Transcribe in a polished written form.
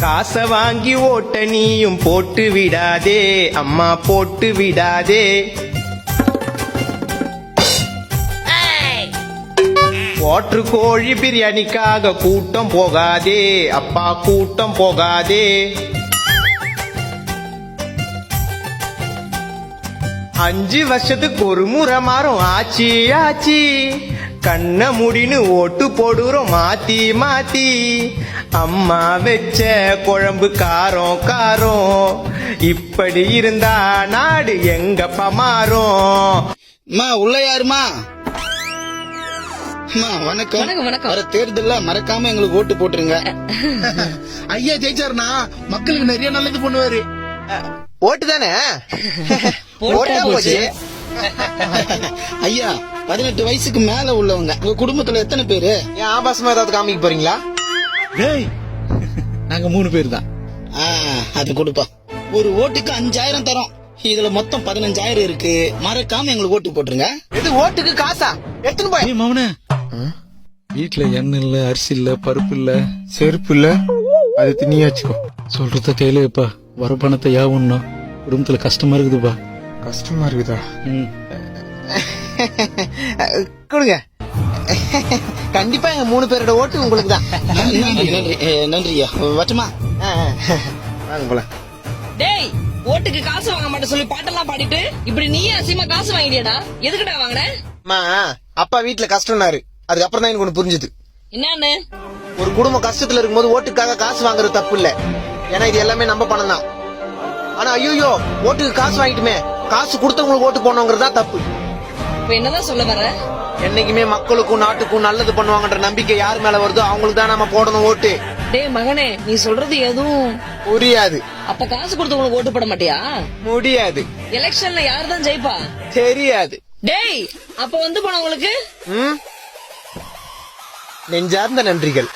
காசை வாங்கி ஓட்ட நீயும் போட்டு விடாதே அம்மா போட்டு விடாதே. போற்று கோழி பிரியாணிக்காக கூட்டம் போகாதே அப்பா கூட்டம் போகாதே. 5 வருஷத்துக்கு ஒரு முறை மாறும் ஆச்சி ஆச்சி, கண்ண முடின்னு ஓட்டு போடுறோம் மாத்தி மாத்தி. அம்மா வச்ச குழம்பு காரம் காரம், இப்படி இருந்தா நாடு எங்கப்பா மாறும். உள்ள யாருமா? வணக்கம். வர தேர்தல்ல மறக்காம எங்களுக்கு ஓட்டு போட்டுருங்க. ஐயா ஜெயிச்சாருனா மக்களுக்கு நிறைய நல்லது பண்ணுவாரு. ஓட்டு தானே ஓட்டா போச்சு. ஐயா 18 வயசுக்கு மேல உள்ளவங்க உங்க குடும்பத்துல எத்தனை பேரு? ஏன் ஆபாசமா ஏதாவது காமிக்க போறீங்களா? நாங்க 3 பேர் தான். அது கொடுப்போம். ஒரு ஓட்டுக்கு 5000 தரோம். இதுல மொத்தம் 15000 இருக்கு. மறக்காம எங்களுக்கு ஓட்டு போட்டுருங்க. இது ஓட்டுக்கு காசா? எடுத்துன்னு போய். மவனே, வீட்டுல எண்ணெய் இல்ல, அரிசி இல்ல, பருப்பு இல்ல, செருப்பு இல்ல, அது திணியாச்சுக்கோ. சொல்றத கையிலப்பா. வர பணத்தை யாவுன்னா குடும்பத்துல கஷ்டமா இருக்குதுப்பா. கஷ்டமா இருக்குதா? கொடுங்க. கண்டிப்பா எங்க 3 பேரோட ஓட்டு உங்களுக்கு தான். நன்றியா. வட்டமா வாங்க போல. டேய், ஓட்டுக்கு காசு வாங்க மாட்டேன் சொல்லி பாட்டெல்லாம் பாடிட்டு இப்படி நீயே அசிமா காசு வாங்கிட்டியாடா? எதுக்குடா வாங்கின? அப்பா வீட்டுல கஷ்டம்னாரு, அதுக்கப்புறம் தான் எனக்கு ஒண்ணு புரிஞ்சுது. என்னன்னு? ஒரு குடும்பம் கஷ்டத்துல இருக்கும்போது ஓட்டுக்காக காசு வாங்குறது தப்பு இல்ல, ஏன்னா இது எல்லாமே நம்ம பணம் தான். ஆனா ஐயோ ஓட்டுக்கு காசு வாங்கிட்டுமே, காசு கொடுத்தவங்களுக்கு ஓட்டு போனோங்கிறதா தப்பு. இப்ப என்னதான் சொல்ல வர? என்னைக்குமே மக்களுக்கும் நாட்டுக்கும் நல்லது பண்ணுவாங்கன்ற நம்பிக்கை யார் மேல வருதோ அவங்களுக்கு தான் நம்ம போடணும் ஓட்டு. டேய் மகனே, நீ சொல்றது எதுவும் புரியாது. அப்ப காசு கொடுத்தவங்களுக்கு ஓட்டு போட மாட்டியா? முடியாது. எலெக்ஷன்ல யாரு தான் ஜெயிப்பா? தெரியாது. டேய், அப்ப வந்து போனவங்களுக்கு நெஞ்சார்ந்த நன்றிகள்.